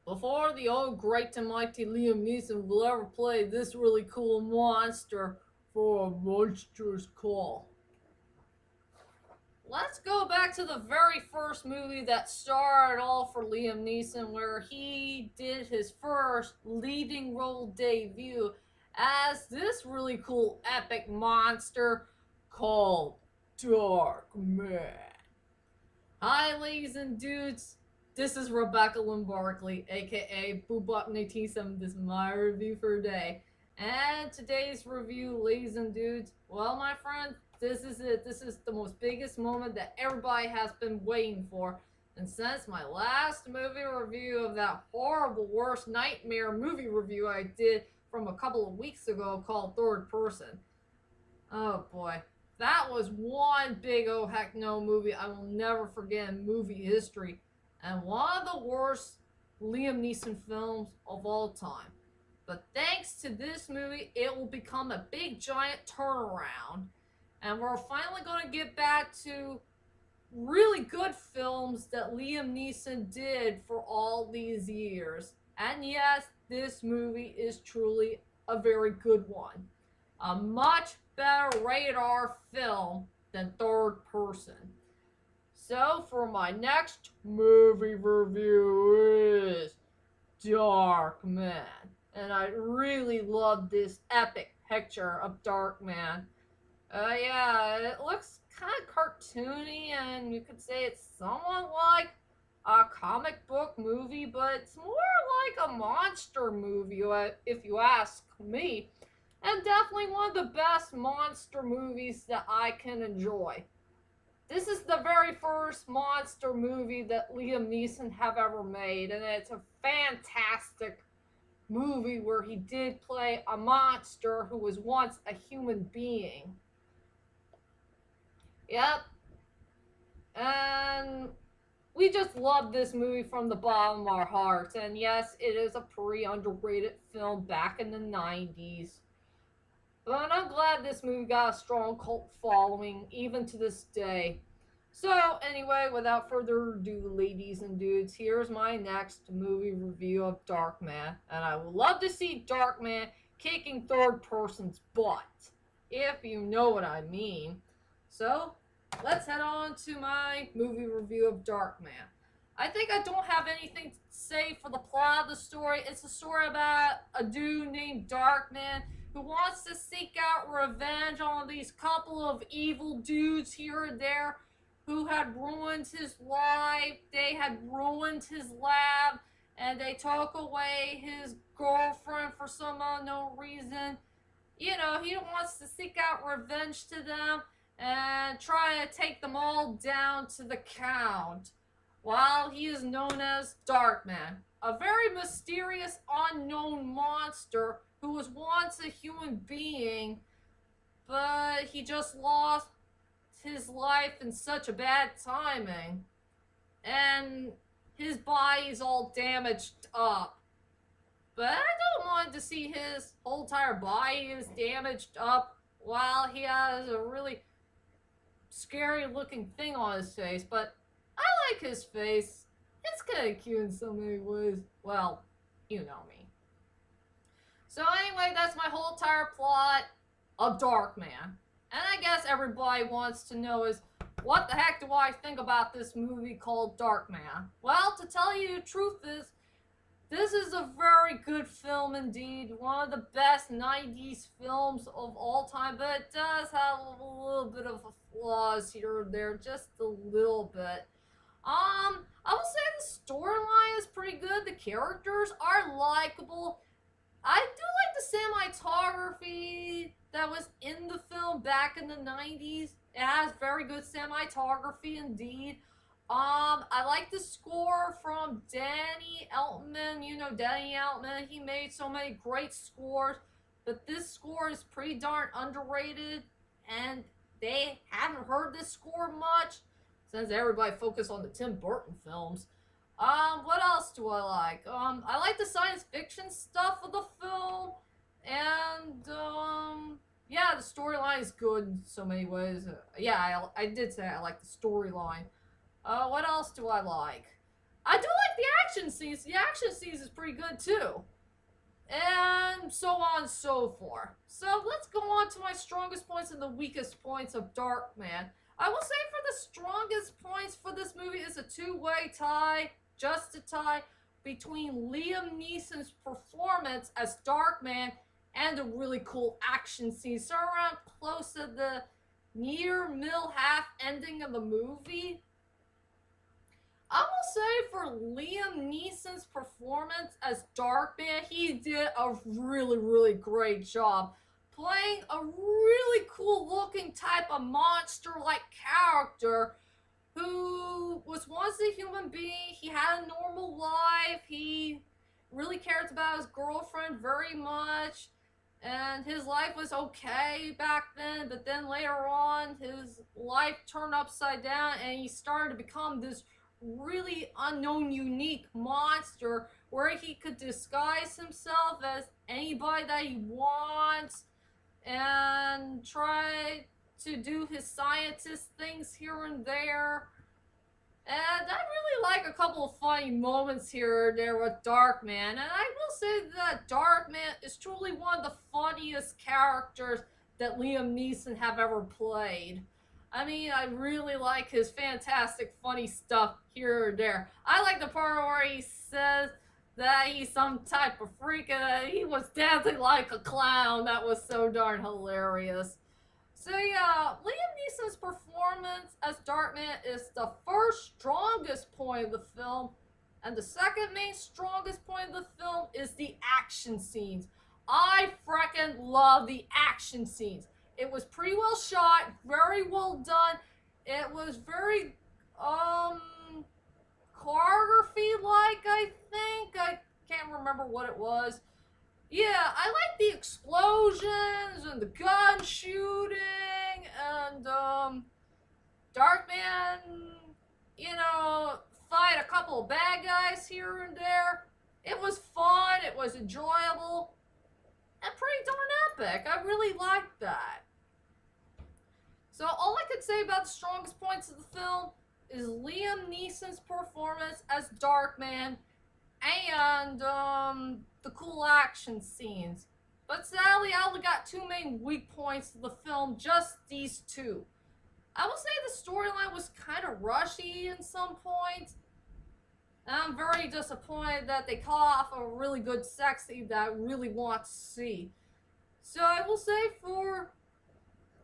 Before the old great and mighty Liam Neeson will ever play this really cool monster for a monstrous call. Let's go back to the very first movie that started all for Liam Neeson, where he did his first leading role debut as this really cool epic monster called Darkman. Hi, ladies and dudes. This is Rebecca Lynn Barkley, aka Boobop187. This is my review for today. And today's review, ladies and dudes, well, my friend, this is it. This is the most biggest moment that everybody has been waiting for. And since my last movie review of that horrible, worst nightmare movie review I did from a couple of weeks ago called Third Person, oh boy, that was one big oh heck no movie I will never forget in movie history, and one of the worst Liam Neeson films of all time. But thanks to this movie, it will become a big giant turnaround, and we're finally going to get back to really good films that Liam Neeson did for all these years. And yes, this movie is truly a very good one. A much better rated R film than Third Person. So for my next movie review is Darkman. And I really love this epic picture of Darkman. Yeah, it looks kind of cartoony, and you could say it's somewhat like a comic book movie, but it's more like a monster movie, if you ask me. And definitely one of the best monster movies that I can enjoy. This is the very first monster movie that Liam Neeson have ever made, and it's a fantastic movie where he did play a monster who was once a human being. Yep. And we just love this movie from the bottom of our hearts. And yes, it is a pretty underrated film back in the 90s. But I'm glad this movie got a strong cult following, even to this day. So, anyway, without further ado, ladies and dudes, here's my next movie review of Darkman. And I would love to see Darkman kicking third person's butt, if you know what I mean. So, let's head on to my movie review of Darkman. I think I don't have anything to say for the plot of the story. It's a story about a dude named Darkman who wants to seek out revenge on these couple of evil dudes here and there who had ruined his life. They had ruined his lab, and they took away his girlfriend for some unknown reason. You know, he wants to seek out revenge to them and try to take them all down to the count, while he is known as Darkman, a very mysterious unknown monster who was once a human being, but he just lost his life in such a bad timing, and his body's all damaged up. But I don't want to see his whole entire body is damaged up while he has a really scary looking thing on his face. But I like his face. It's kind of cute in so many ways. Well, you know me. So anyway, that's my whole entire plot of Darkman. And I guess everybody wants to know is, what the heck do I think about this movie called Darkman? Well, to tell you the truth is, this is a very good film indeed. One of the best 90s films of all time, but it does have a little bit of flaws here and there, just a little bit. I will say the storyline is pretty good. The characters are likable. I do like the cinematography that was in the film back in the 90s. It has very good cinematography indeed. I like the score from Danny Elfman. You know Danny Elfman. He made so many great scores, but this score is pretty darn underrated, and they haven't heard this score much since everybody focused on the Tim Burton films. What else do I like? I like the science fiction stuff of the film, and yeah, the storyline is good in so many ways. Yeah, I did say I like the storyline. What else do I like? I do like the action scenes. The action scenes is pretty good too. And so on and so forth. So let's go on to my strongest points and the weakest points of Darkman. I will say for the strongest points for this movie is a two-way tie, just a tie, between Liam Neeson's performance as Darkman and a really cool action scene. So around close to the near middle half ending of the movie. I will say for Liam Neeson's performance as Darkman, he did a really, really great job playing a really cool looking type of monster like character who was once a human being. He had a normal life. He really cared about his girlfriend very much. And his life was okay back then, but then later on, his life turned upside down and he started to become this really unknown, unique monster where he could disguise himself as anybody that he wants and try to do his scientist things here and there. And I really like a couple of funny moments here and there with Darkman. And I will say that Darkman is truly one of the funniest characters that Liam Neeson have ever played. I mean, I really like his fantastic funny stuff here and there. I like the part where he says that he's some type of freak and he was dancing like a clown. That was so darn hilarious. So yeah, Liam Neeson's performance as Darkman is the first strongest point of the film, and the second main strongest point of the film is the action scenes. I frickin' love the action scenes. It was pretty well shot, very well done. It was very choreography like, I think. I can't remember what it was. Yeah, I like the explosions and the gun shooting and Darkman, fight a couple of bad guys here and there. It was fun, it was enjoyable, and pretty darn epic. I really liked that. So all I could say about the strongest points of the film is Liam Neeson's performance as Darkman and the cool action scenes. But sadly, I only got two main weak points of the film, just these two. I will say the storyline was kind of rushy in some points. And I'm very disappointed that they cut off a really good sex scene that I really want to see. So I will say for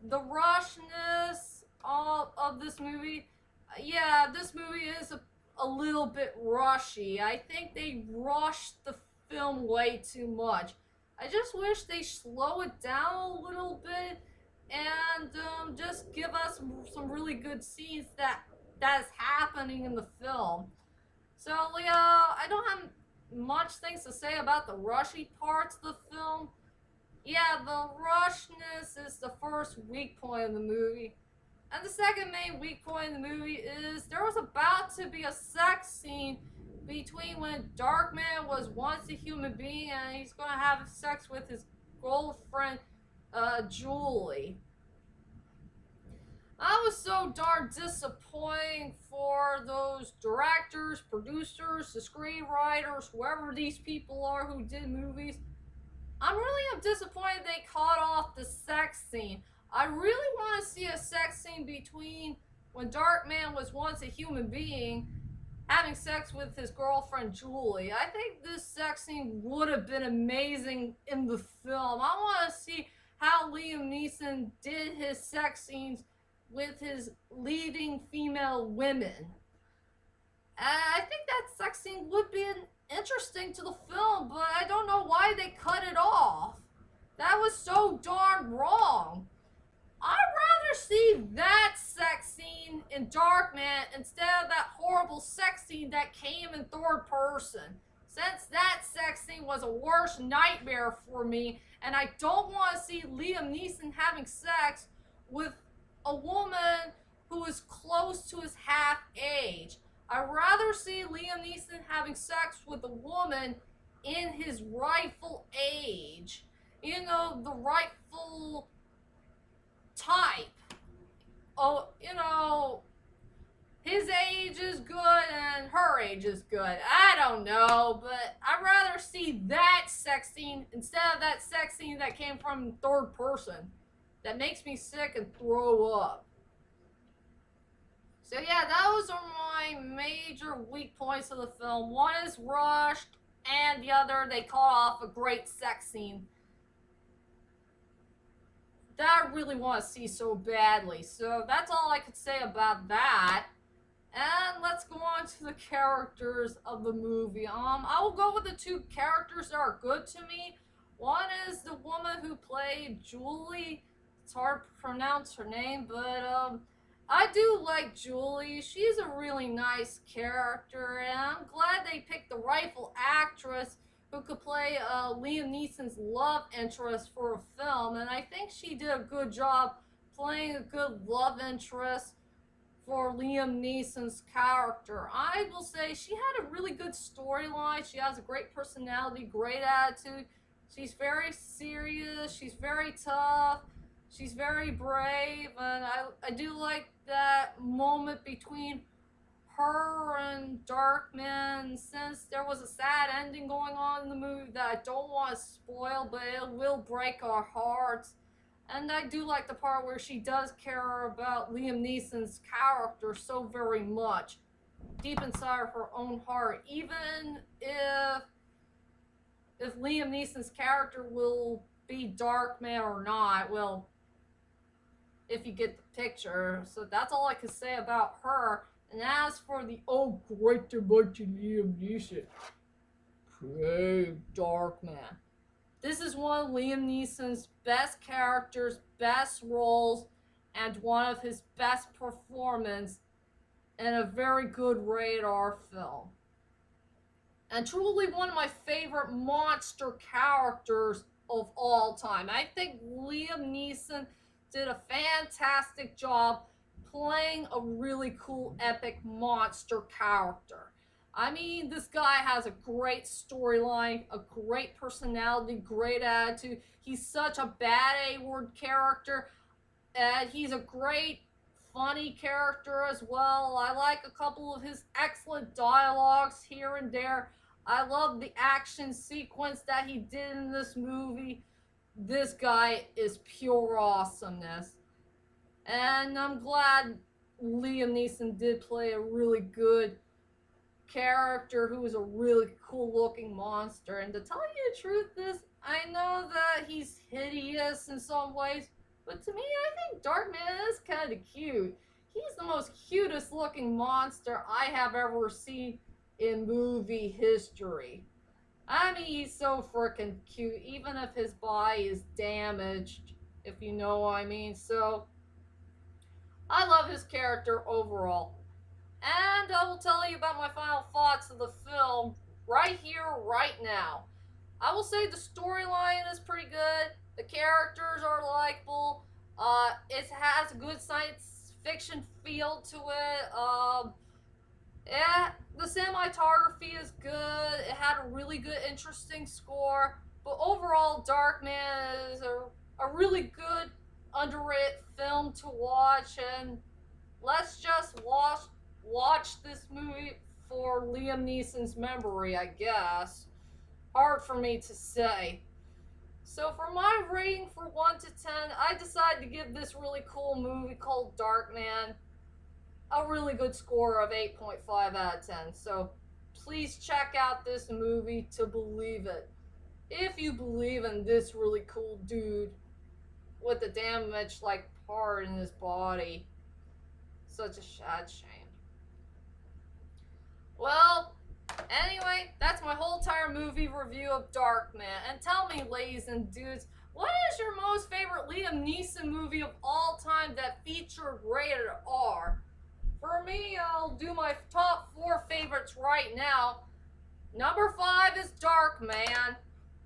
the rushness of this movie, yeah, this movie is a little bit rushy. I think they rushed the film way too much. I just wish they slow it down a little bit and just give us some really good scenes that's happening in the film. So yeah, I don't have much things to say about the rushy parts of the film. Yeah, the rushness is the first weak point of the movie. And the second main weak point in the movie is there was about to be a sex scene between when Darkman was once a human being and he's going to have sex with his girlfriend, Julie. I was so darn disappointing for those directors, producers, the screenwriters, whoever these people are who did movies. I'm disappointed they cut off the sex scene. I really want to see a sex scene between when Darkman was once a human being having sex with his girlfriend Julie. I think this sex scene would have been amazing in the film. I want to see how Liam Neeson did his sex scenes with his leading female women. I think that sex scene would be interesting to the film, but I don't know why they cut it off. That was so darn wrong. I'd rather see that sex scene in Darkman instead of that horrible sex scene that came in third person. Since that sex scene was a worst nightmare for me, and I don't want to see Liam Neeson having sex with a woman who is close to his half age. I'd rather see Liam Neeson having sex with a woman in his rightful age. The rightful type. Oh, his age is good and her age is good. I don't know, but I'd rather see that sex scene instead of that sex scene that came from third person. That makes me sick and throw up. So yeah, those are my major weak points of the film. One is rushed, and the other they cut off a great sex scene that I really want to see so badly. So that's all I could say about that. And let's go on to the characters of the movie. I will go with the two characters that are good to me. One is the woman who played Julie. It's hard to pronounce her name, but I do like Julie. She's a really nice character, and I'm glad they picked the rightful actress who could play Liam Neeson's love interest for a film. And I think she did a good job playing a good love interest for Liam Neeson's character. I will say she had a really good storyline. She has a great personality, great attitude. She's very serious. She's very tough. She's very brave. And I do like that moment between her and Darkman. Since there was a sad ending going on in the movie that I don't want to spoil, but it will break our hearts. And I do like the part where she does care about Liam Neeson's character so very much, deep inside of her own heart. Even if Liam Neeson's character will be Darkman or not, well, if you get the picture. So that's all I can say about her. And as for the great and mighty Liam Neeson, brave Darkman. This is one of Liam Neeson's best characters, best roles, and one of his best performances in a very good radar film. And truly one of my favorite monster characters of all time. I think Liam Neeson did a fantastic job playing a really cool, epic monster character. I mean, this guy has a great storyline, a great personality, great attitude. He's such a bad A-word character, and he's a great, funny character as well. I like a couple of his excellent dialogues here and there. I love the action sequence that he did in this movie. This guy is pure awesomeness. And I'm glad Liam Neeson did play a really good character who is a really cool looking monster. And to tell you the truth, I know that he's hideous in some ways, but to me, I think Darkman is kind of cute. He's the most cutest looking monster I have ever seen in movie history. I mean, he's so freaking cute, even if his body is damaged, if you know what I mean. So, I love his character overall. And I will tell you about my final thoughts of the film right here, right now. I will say the storyline is pretty good. The characters are likable. It has a good science fiction feel to it. Yeah, the cinematography is good. It had a really good, interesting score. But overall, Darkman is a really good, underrated film to watch. And let's just watch this movie for Liam Neeson's memory, I guess. Hard for me to say. So for my rating for 1 to 10, I decided to give this really cool movie called Darkman a really good score of 8.5 out of 10. So please check out this movie to believe it. If you believe in this really cool dude with a damaged like part in his body. Such a sad shame. Well, anyway, that's my whole entire movie review of Darkman. And tell me, ladies and dudes, what is your most favorite Liam Neeson movie of all time that featured rated R? For me, I'll do my top 4 favorites right now. Number 5 is Darkman.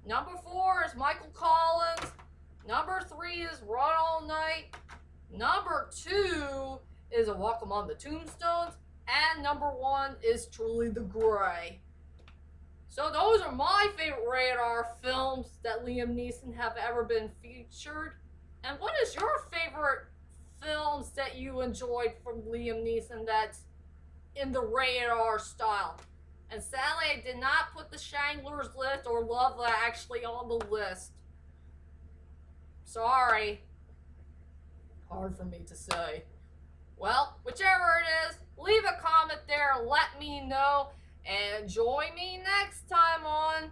Number 4 is Michael Collins. Number 3 is Run All Night. Number 2 is A Walk Among the Tombstones. And number 1 is Truly the Gray. So those are my favorite rated R films that Liam Neeson have ever been featured. And what is your favorite films that you enjoyed from Liam Neeson that's in the rated R style. And sadly, I did not put the Chandler's List or Love Actually on the list. Sorry. Hard for me to say. Well, whichever it is, leave a comment there and let me know. And join me next time on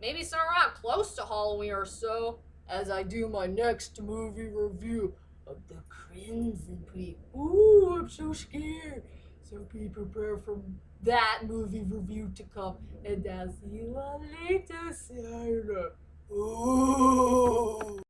maybe somewhere around close to Halloween or so as I do my next movie review of The Crimson Peak. Ooh, I'm so scared. So be prepared for that movie review to come. And I'll see you all later, Sarah. Ooh.